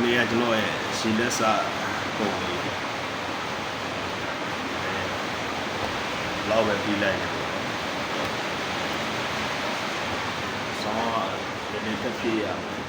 နေ့ကကျွန်တော်ရဲ့ရှီလက်စာပုံလေးလောက်ပဲပြီးလိုက်တယ်ဆောင်းကလည်းတစ်ပြေးရမယ်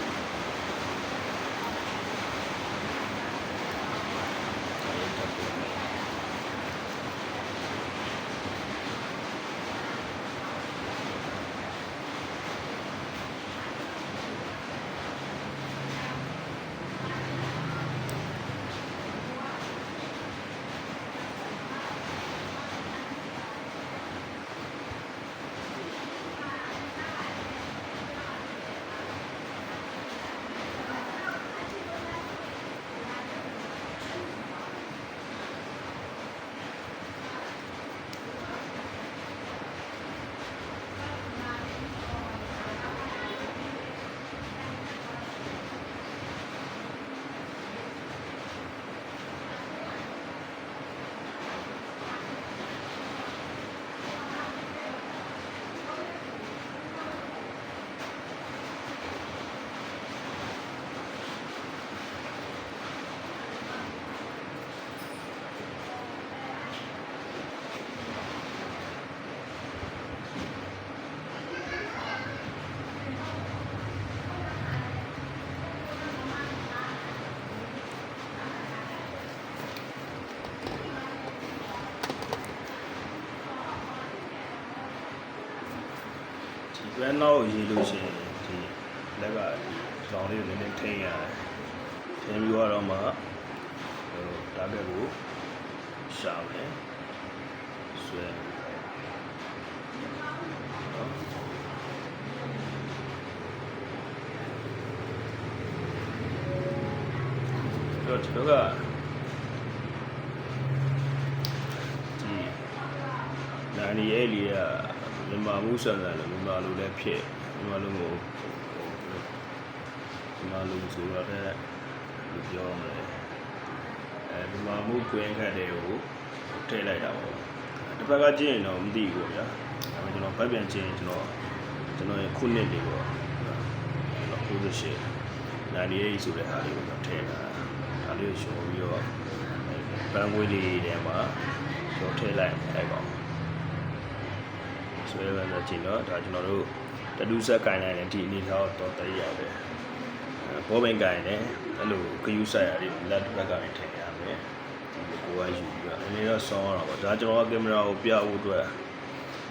ဘယ်တော့ရေးလို့ရှိရင်ဒီလက်ကလောင်လေးကိုနည်းနည်းထိန်းရတယ်ထိန်းပြီးတော့မှတားဘက်ကိုရှာမယ်ဆွဲတော့ဒီကဒီနာနီရဲ့လေးကမြန်မာမှုဆန်ဆန်လို့မြန်မာလူလည်းဖြစ်မြန်မာလူကိုမြန်မာလူဆိုတော့လည်းပြောမယ်မြန်မာမှုတွင်ခတ်တဲ့ကိုထည့်လိုက်တာပေါ့တစ်ဖက်ကကြည့်ရင်တော့မသိဘူးဗျာဒါပေမဲ့ကျွန်တော်ဗတ်ပြန်ကြည့်ရင်ကျွန်တော်ရဲ့ခုနှစ်တွေပေါ့98 98ဆိုတဲ့ဟာလေးကိုထည့်တာဒါလေးကိုရှော်ပြီးတော့ပန်းဝေးလေးထဲမှာရှော်ထည့်လိုက်အဲ့ကောင်ဆွဲရတဲ့ချိန်တော့ဒါကျွန်တော်တို့တတူးဆက်ကင်လိုက်တယ်ဒီအနေထားတော့တည်းရောက်တယ်ဘောပင်ကင်တယ်အဲ့လိုခယူးဆိုင်ရာတွေလက်ဘက်ကနေထည့်ရမယ်ဒီကိုကယူပြီးတော့အနေတော့ဆောင်းရတာပေါ့ဒါကျွန်တော်ကကင်မရာကိုပြဖို့အတွက်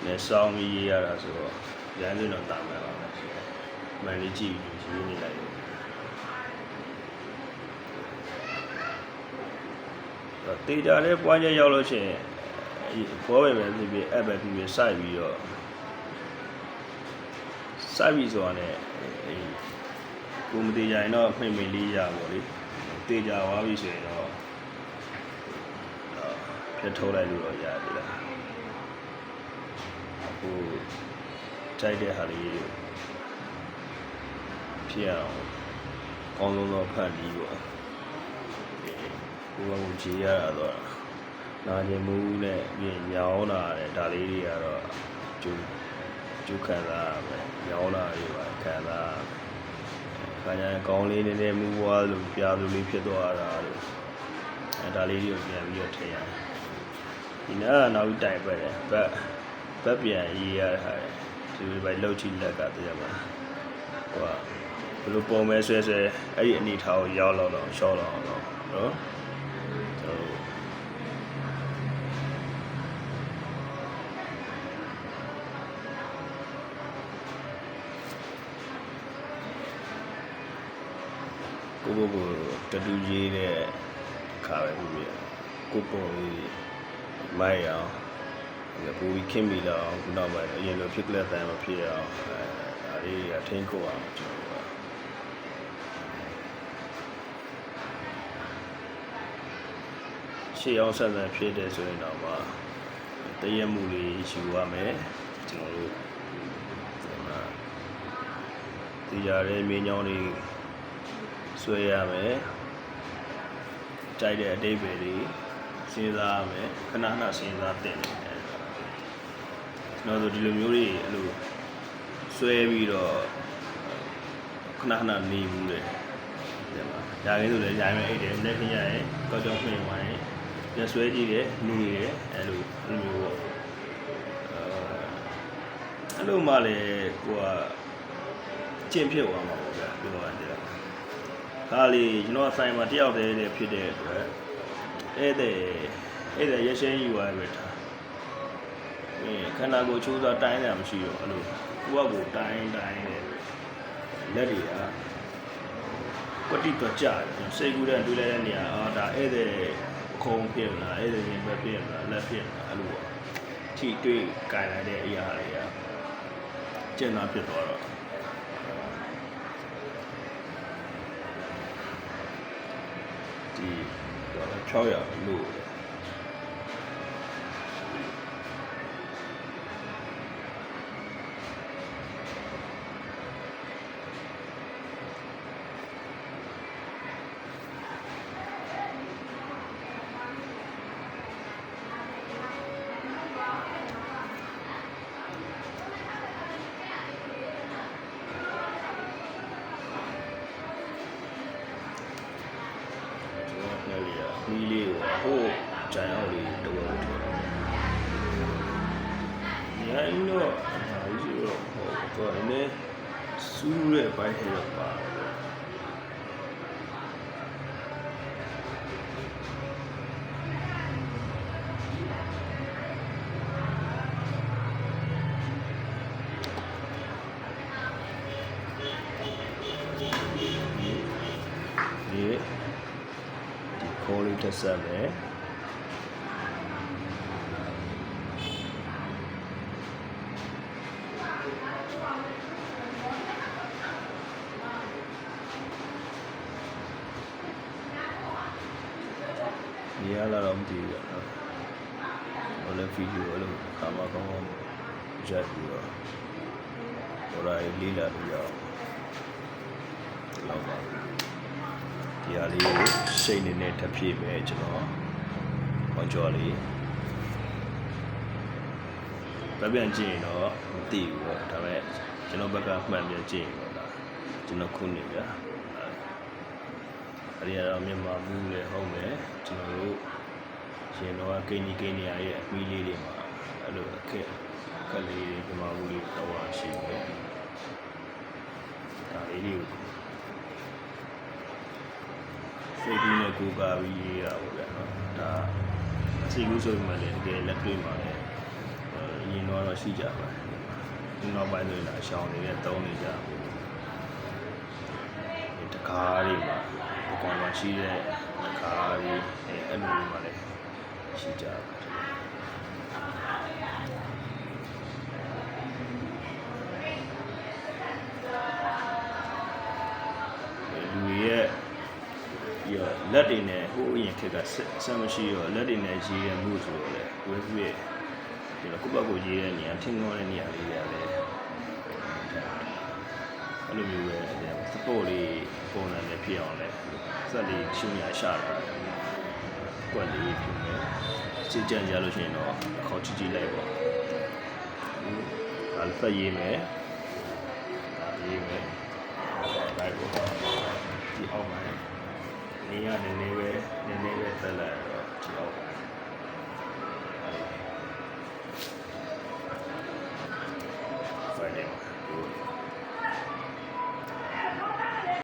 နဲ့ဆောင်းပြီးရေးရတာဆိုတော့ရန်စင်းတော့တာမယ်ပါပဲမှန်လေးကြည့်ပြီးရေးနေလိုက်တော့တေချာလေးပွားချက်ရောက်လို့ရှိရင်ဘောပင်ပဲဖြစ်ဖြစ်အဲ့ပဲဖြစ်ဖြစ်စိုက်ပြီးတော့စိုက်ပြီးဆိုတာနဲ့ကိုမတေချာရင်တော့မှိတ်မိလေးရပါလေတေချာသွားပြီဆိုရင်တော့ပြတ်ထုတ်လိုက်လို့တော့ရတယ်လားဟိုကြိုက်တဲ့ဟာလေးဖြစ်အောင်ကောင်းဆုံးတော့ဖတ်ပြီးပေါ့ကိုယ်ကကြည်ရတာတော့နာကျင်မှုနဲ့ပြင်ညောင်းလာတယ်ဒါလေးတွေကတော့ကျူခံစားရမယ်ညောင်းလာတွေပါခံစားခါကျရင်ကောင်းလေးနည်းနည်းမူးွားလို့ပြားလို့လေးဖြစ်သွားတာလို့ဒါလေးတွေကိုပြန်ပြီးတော့ထည့်ရတယ်ဒီနားနောက်တိုင်ပဲတယ်ဘက်ပြန်ရေးရတဲ့ဟာဒီဘက်လှုပ်ချီလက်ကတည်းကပါဟိုကဘယ်လိုပုံမဲဆွဲအဲ့ဒီအနေထားကိုရောက်လောက်ရှော့လောက်အောင်နော်ကိုတတူးရေးတဲ့ခါပဲပြီးကိုပုံလေးမိုက်အောင်ကိုကြီးခင်းပြီးတော့ခုနောက်ပိုင်းအရင်လိုဖြစ်ကလက်တန်မဖြစ်အောင်ဒါလေးကထိန်းကိုအောင်ကျွန်တော်ရှေ့အောင်ဆက်ဆက်ဖြစ်တယ်ဆိုရင်တော့တရက်မှုလေးယူရမယ်ကျွန်တော်တို့ဒီကြတဲ့မင်းကြောင်းလေးဆွဲရမယ်ကြိုက်တဲ့အတိတ်ပဲတွေစဉ်းစားရမယ်ခဏခဏစဉ်းစားတင်တယ်ကျွန်တော်တို့ဒီလိုမျိုးတွေအဲ့လိုဆွဲပြီးတော့ခဏခဏနေဘူးလေ တယ်မှာညာကင်းဆိုလည်းညာမယ်အိတ်တယ်လက်ခင်းရရင်ကောက်ကြောင်းမှင်သွားရင်ပြန်ဆွဲကြည့်တယ်နေတယ်အဲ့လိုမျိုးပေါ့အဲ့လိုမှလည်းကိုကကျင့်ဖြစ်သွားမှာပေါ့ဗျာပြောရတယ်ခါလေကျွန်တော်ဆိုင်မှာတယောက်တည်းလည်းဖြစ်တဲ့အတွက်အဲ့ဒါရရှင်းယူရပဲထားခန္ဓာကိုယ်ချိုးစားတိုင်းတာမရှိတော့အဲ့လိုကိုကကိုတိုင်းတယ်လက်တွေကကွတိတော့ကြာတယ်စိတ်ကူးတဲ့တွေးလိုက်တဲ့နေရာဒါအဲ့ဒါခုံဖြစ်လာအဲ့ဒါရင်ပဲဖြစ်လာလက်ဖြစ်လာအဲ့လိုပေါ့ထိတွေးကြိုင်လိုက်တဲ့အရာတွေကကျင့်သားဖြစ်သွားတော့ဒီတော့6ရလို့မီးလေးကိုဟိုဂျိုင်အောင်လေးတော့ထည့်တော့ဒီဟာင်းတော့ဒီလိုတော့နည်းစူးရဲ့ဘိုင်းထဲတော့ပါခေါ်လေးတက်ဆက်မယ်ဒီရလာတော့မသိဘူးနော်ဟိုလည်းဗီဒီယိုအဲ့လိုကာမကောင်းဂျက်ပြီးတော့ဟိုလိုက်လေးလာပြီးတော့လောက်ပါဒီဟာလေးကိုရှိတ်နေနဲ့တစ်ဖြည့်ပဲကျွန်တော်ဟောကြောလေးပြန်ကြည့်ရင်တော့မသိဘူးပေါ့ဒါပေမဲ့ကျွန်တော်ဘက်ကမှန်ပြန်ကြည့်ရင်တော့ဒါကျွန်တော်ခုနေဗျာအဲ့ဒီကတော့မြန်မာမူလေဟုတ်မယ်ကျွန်တော်တို့ရှင်တော့ကိန်းကြီးရရဲ့အမီးလေးတွေမှာအဲ့လိုအခက်လေးတွေမြန်မာမူလေးတော့ရှိတယ်ဒါလေးတွေကိုစိတ်ကူးနဲ့ကိုယ်ကာပြီးရေးရပါဗျာနော်ဒါစိတ်ကူးဆိုမှလည်းတကယ်လက်တွေ့မှာလည်းရင်တော့ရှိကြပါတယ်ဒီနောက်ပိုင်းဆိုရင်အရှောင်းနေတဲ့တုံးနေကြဒီတကားတွေမှာဒီကောင်မှာရှိတဲ့တကားတွေအဲ့လိုမျိုးမှလည်းရှိကြပါတယ်လူရဲ့လက်တွေနဲ့ဟိုအရင်ခက်ကဆက်မရှိရောလက်တွေနဲ့ရေးရမှုဆိုတော့လေဝဲဝဲဒီလိုကိုယ့်ဘက်ကိုရေးတဲ့နေရာထင်သွားတဲ့နေရာလေးတွေလည်းအဲ့လိုမျိုးပဲစပို့လေးပုံစံနဲ့ဖြစ်အောင်လဲစက်လေးရှင်းရရှာတာကွက်လေးဖြစ်မယ်စီကြံကြလို့ရှိရင်တော့အခေါ်ကြည့်လိုက်ပေါ့အဲ့ဒါဆက်ရေးမယ်လိုက်ပေါ့ဒီအောက်မှာနေရနေပဲတက်လာ